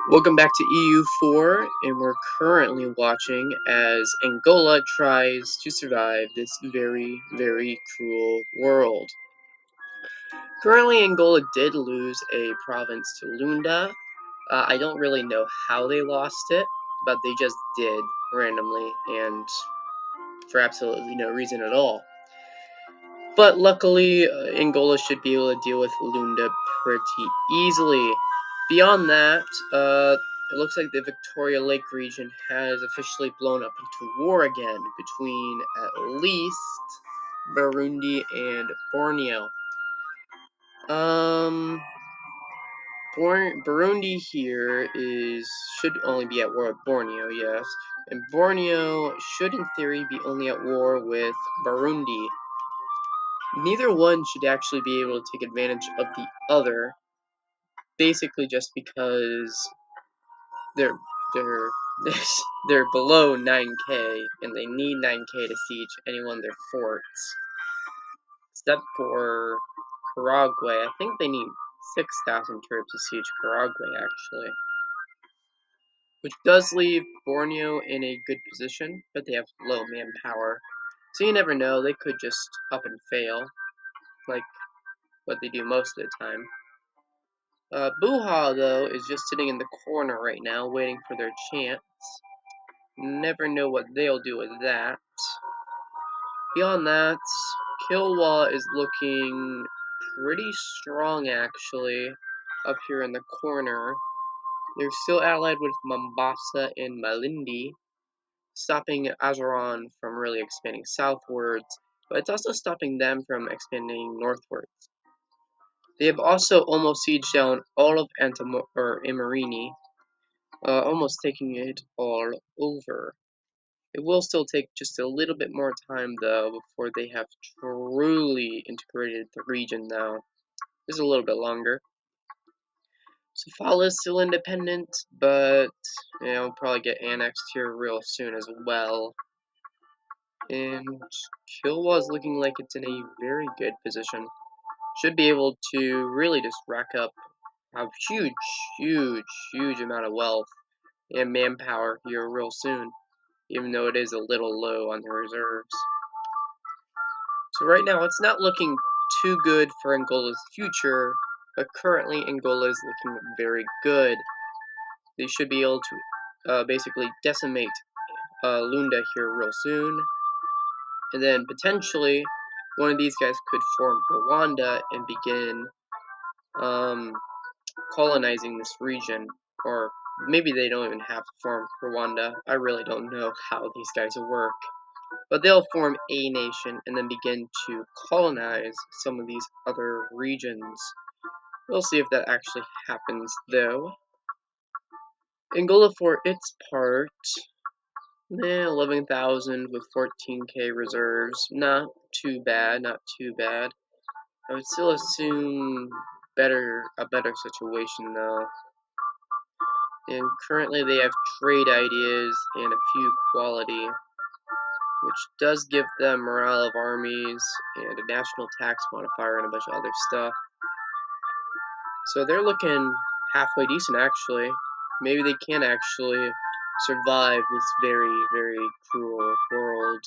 Welcome back to EU4, and we're currently watching as Angola tries to survive this very, very cruel world. Currently, Angola did lose a province to Lunda. I don't really know how they lost it, but they just did randomly and for absolutely no reason at all. But luckily, Angola should be able to deal with Lunda pretty easily. Beyond that, it looks like the Victoria Lake region has officially blown up into war again between at least Burundi and Borneo. Um, Burundi here should only be at war with Borneo, yes, and Borneo should in theory be only at war with Burundi. Neither one should actually be able to take advantage of the other, basically just because they're they're they're below 9k and they need 9k to siege any one of their forts. Except for Paraguay, I think they need 6,000 troops to siege Paraguay actually. Which does leave Borneo in a good position, but they have low manpower. So you never know, they could just up and fail, like what they do most of the time. Buha, though, is just sitting in the corner right now, waiting for their chance. Never know what they'll do with that. Beyond that, Kilwa is looking pretty strong, actually, up here in the corner. They're still allied with Mombasa and Malindi, stopping Azeron from really expanding southwards, but it's also stopping them from expanding northwards. They have also almost sieged down all of Imerini, almost taking it all over. It will still take just a little bit more time, though, before they have truly integrated the region, though. Just a little bit longer. Sofala is still independent, but will probably get annexed here real soon as well. And Kilwa is looking like it's in a very good position. Should be able to really just rack up a huge amount of wealth and manpower here real soon, even though it is a little low on the reserves. So right now, it's not looking too good for Angola's future, but currently Angola is looking very good. They should be able to basically decimate Lunda here real soon, and then potentially one of these guys could form Rwanda and begin colonizing this region, or maybe they don't even have to form Rwanda. I really don't know how these guys work. But they'll form a nation and then begin to colonize some of these other regions. We'll see if that actually happens, though. Angola, for its part, 11,000 with 14k reserves. Not too bad, not too bad. I would still assume a better situation, though. And currently they have trade ideas and a few quality, which does give them morale of armies and a national tax modifier and a bunch of other stuff. So they're looking halfway decent, actually. Maybe they can actually survive this very, very cruel world.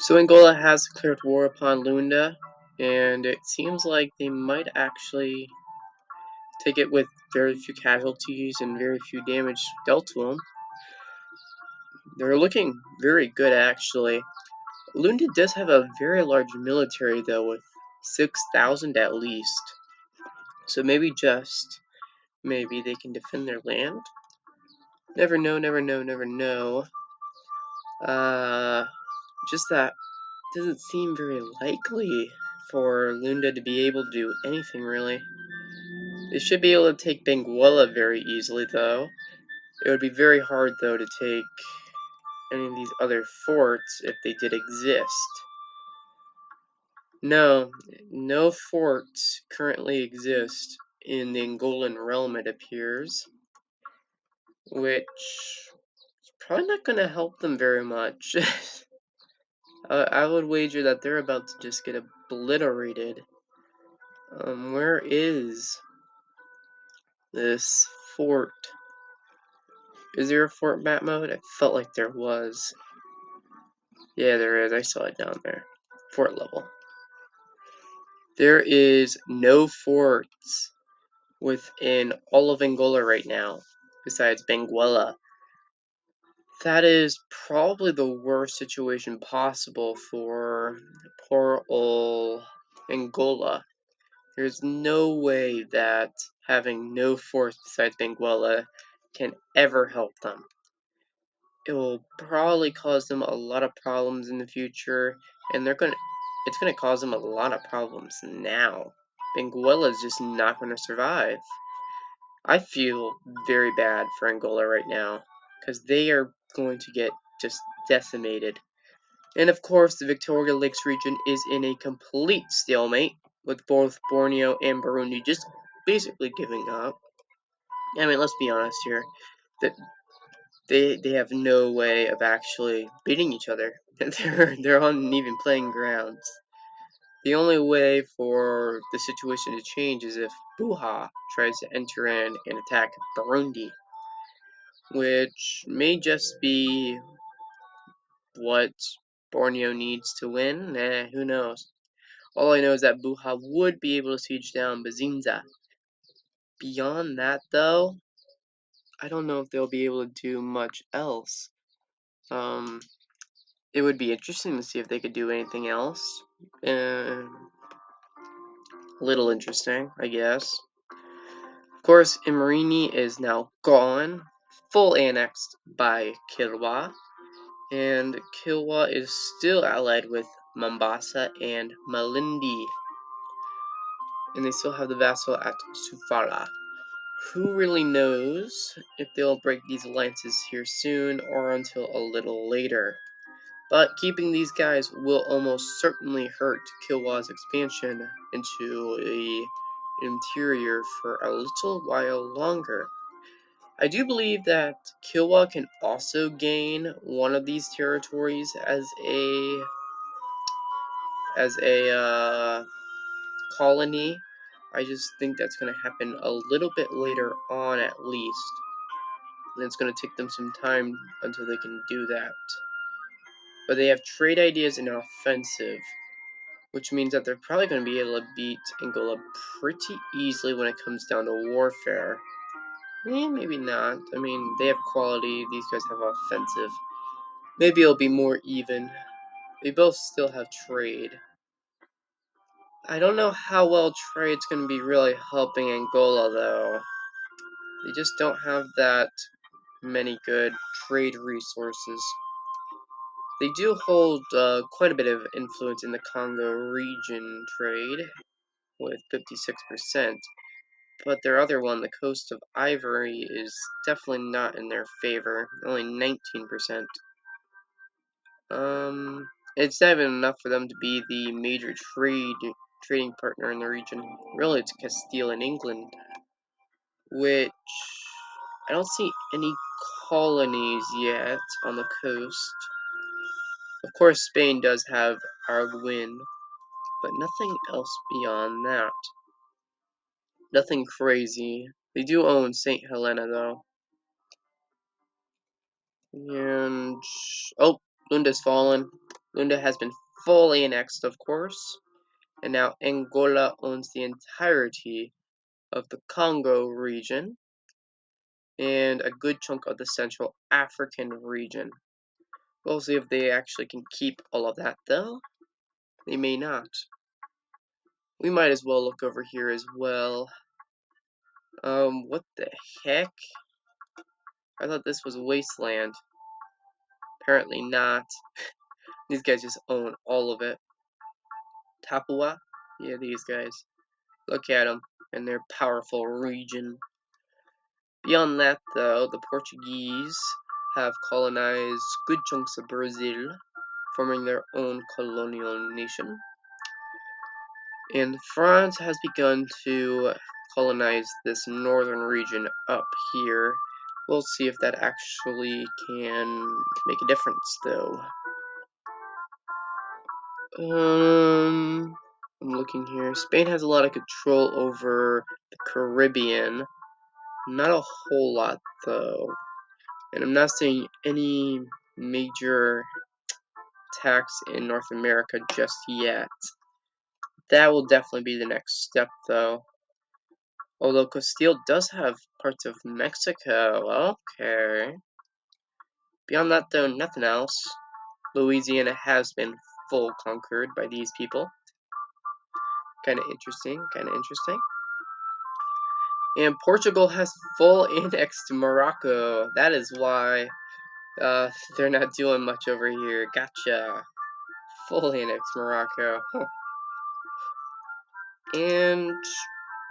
So Angola has declared war upon Lunda, and it seems like they might actually take it with very few casualties and very few damage dealt to them. They're looking very good, actually. Lunda does have a very large military, though, with 6,000 at least. So maybe they can defend their land? Never know, never know, never know. Just that doesn't seem very likely for Lunda to be able to do anything, really. They should be able to take Benguela very easily, though. It would be very hard, though, to take any of these other forts if they did exist. No forts currently exist in the Angolan realm, it appears, which is probably not going to help them very much. I would wager that they're about to just get obliterated. Where is this fort. Is there a fort map mode? I felt like there was. Yeah, there is. I saw it down there. Fort level. There is no forts within all of Angola right now, besides Benguela. That is probably the worst situation possible for poor old Angola. There's no way that having no force besides Benguela can ever help them. It will probably cause them a lot of problems in the future, and it's gonna cause them a lot of problems now. Benguela is just not gonna survive. I feel very bad for Angola right now, because they are going to get just decimated. And of course, the Victoria Lakes region is in a complete stalemate, with both Borneo and Burundi just basically giving up. I mean, let's be honest here, that they have no way of actually beating each other. They're on an even playing grounds. The only way for the situation to change is if Buha tries to enter in and attack Burundi, which may just be what Borneo needs to win. Who knows? All I know is that Buha would be able to siege down Bazinza. Beyond that, though, I don't know if they'll be able to do much else. It would be interesting to see if they could do anything else. A little interesting, I guess. Of course, Imerini is now gone, full annexed by Kilwa, and Kilwa is still allied with Mombasa and Malindi, and they still have the vassal at Sufala. Who really knows if they'll break these alliances here soon or until a little later. But keeping these guys will almost certainly hurt Kilwa's expansion into the interior for a little while longer. I do believe that Kilwa can also gain one of these territories as a colony. I just think that's going to happen a little bit later on at least. And it's going to take them some time until they can do that. But they have trade ideas and offensive, which means that they're probably going to be able to beat Angola pretty easily when it comes down to warfare. Maybe not. I mean, they have quality, these guys have offensive. Maybe it'll be more even. They both still have trade. I don't know how well trade's going to be really helping Angola, though. They just don't have that many good trade resources. They do hold quite a bit of influence in the Congo region trade, with 56%, but their other one, the Coast of Ivory, is definitely not in their favor, only 19%. It's not even enough for them to be the major trading partner in the region. Really, it's Castile and England, which I don't see any colonies yet on the coast. Of course, Spain does have Arguin, but nothing else beyond that. Nothing crazy. They do own St. Helena, though. And... oh, Lunda's fallen. Lunda has been fully annexed, of course. And now Angola owns the entirety of the Congo region and a good chunk of the Central African region. We'll see if they actually can keep all of that, though. They may not. We might as well look over here as well. What the heck? I thought this was wasteland. Apparently not. These guys just own all of it. Tapua? Yeah, these guys. Look at them and their powerful region. Beyond that, though, the Portuguese have colonized good chunks of Brazil, forming their own colonial nation. And France has begun to colonize this northern region up here. We'll see if that actually can make a difference, though. I'm looking here. Spain has a lot of control over the Caribbean. Not a whole lot, though. And I'm not seeing any major attacks in North America just yet. That will definitely be the next step, though. Although Castile does have parts of Mexico. Okay. Beyond that, though, nothing else. Louisiana has been full conquered by these people. Kinda interesting, kinda interesting. And Portugal has full annexed Morocco. That is why they're not doing much over here. Gotcha. Full annexed Morocco. Huh. And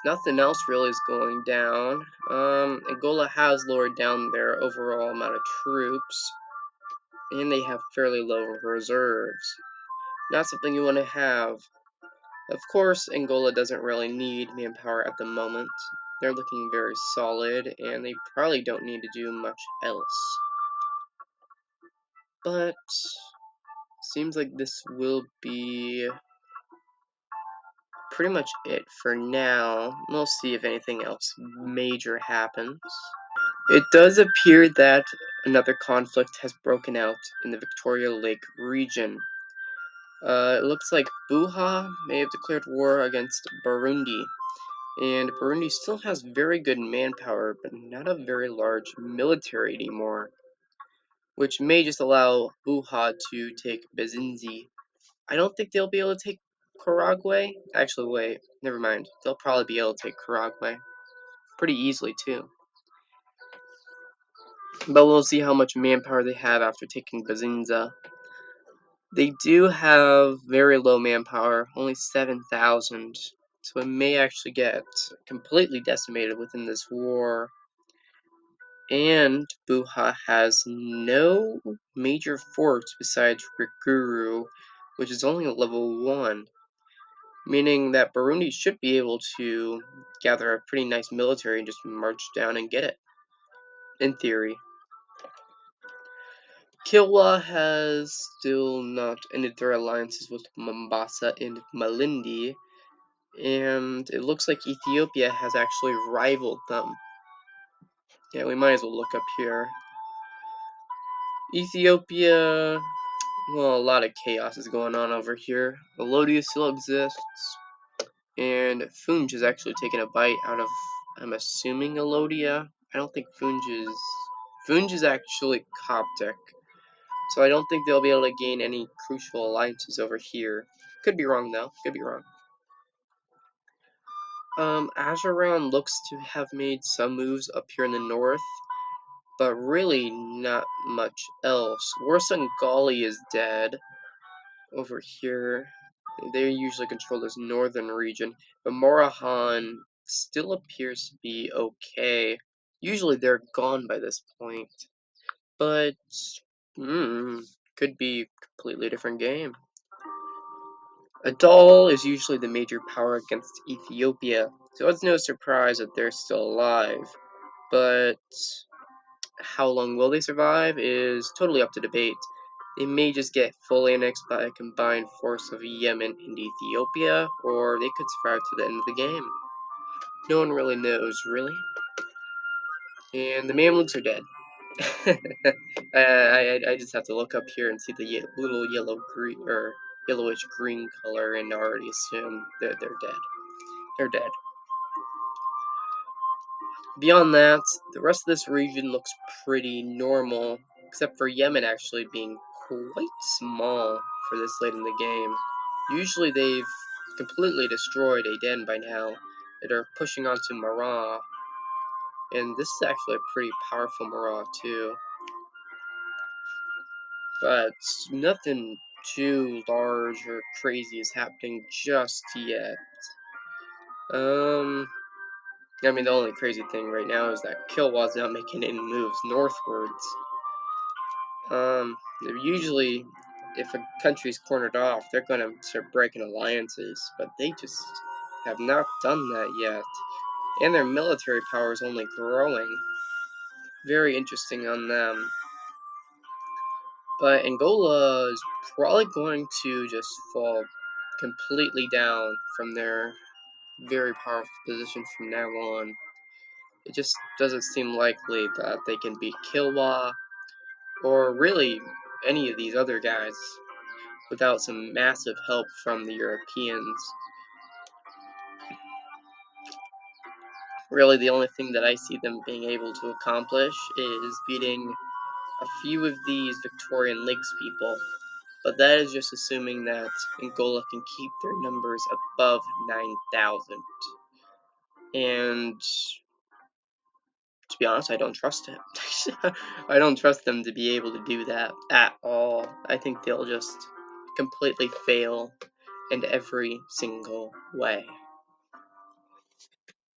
nothing else really is going down. Angola has lowered down their overall amount of troops. And they have fairly low reserves. Not something you want to have. Of course, Angola doesn't really need manpower at the moment. They're looking very solid, and they probably don't need to do much else. But seems like this will be pretty much it for now. We'll see if anything else major happens. It does appear that another conflict has broken out in the Victoria Lake region. It looks like Buha may have declared war against Burundi, and Burundi still has very good manpower, but not a very large military anymore, which may just allow Buha to take Bezinzi. I don't think they'll be able to take Karagwe. Actually, wait, never mind. They'll probably be able to take Karagwe pretty easily, too. But we'll see how much manpower they have after taking Bazinza. They do have very low manpower, only 7,000, so it may actually get completely decimated within this war. And Buha has no major forts besides Rikuru, which is only at level 1, meaning that Burundi should be able to gather a pretty nice military and just march down and get it, in theory. Kilwa has still not ended their alliances with Mombasa and Malindi, and it looks like Ethiopia has actually rivaled them. Yeah, we might as well look up here. Ethiopia, well, a lot of chaos is going on over here. Elodia still exists, and Funj is actually taking a bite out of, I'm assuming, Elodia. I don't think Funj is actually Coptic. So I don't think they'll be able to gain any crucial alliances over here. Could be wrong, though. Could be wrong. Azeron looks to have made some moves up here in the north, but really not much else. Warsangali is dead over here. They usually control this northern region, but Morahan still appears to be okay. Usually they're gone by this point, but could be a completely different game. Adal is usually the major power against Ethiopia, so it's no surprise that they're still alive. But how long will they survive is totally up to debate. They may just get fully annexed by a combined force of Yemen and Ethiopia, or they could survive to the end of the game. No one really knows, really. And the Mamluks are dead. I just have to look up here and see the little yellow green or yellowish green color and already assume that they're dead. They're dead. Beyond that, the rest of this region looks pretty normal, except for Yemen actually being quite small for this late in the game. Usually they've completely destroyed Aden by now, and are pushing onto Marah, and this is actually a pretty powerful Marah too. But nothing too large or crazy is happening just yet. I mean, the only crazy thing right now is that Kilwa's not making any moves northwards. Usually, if a country's cornered off, they're gonna start breaking alliances, but they just have not done that yet. And their military power is only growing. Very interesting on them. But Angola is probably going to just fall completely down from their very powerful position from now on. It just doesn't seem likely that they can beat Kilwa, or really any of these other guys, without some massive help from the Europeans. Really, the only thing that I see them being able to accomplish is beating a few of these Victorian Lakes people, but that is just assuming that Angola can keep their numbers above 9,000. And to be honest, I don't trust it. I don't trust them to be able to do that at all. I think they'll just completely fail in every single way.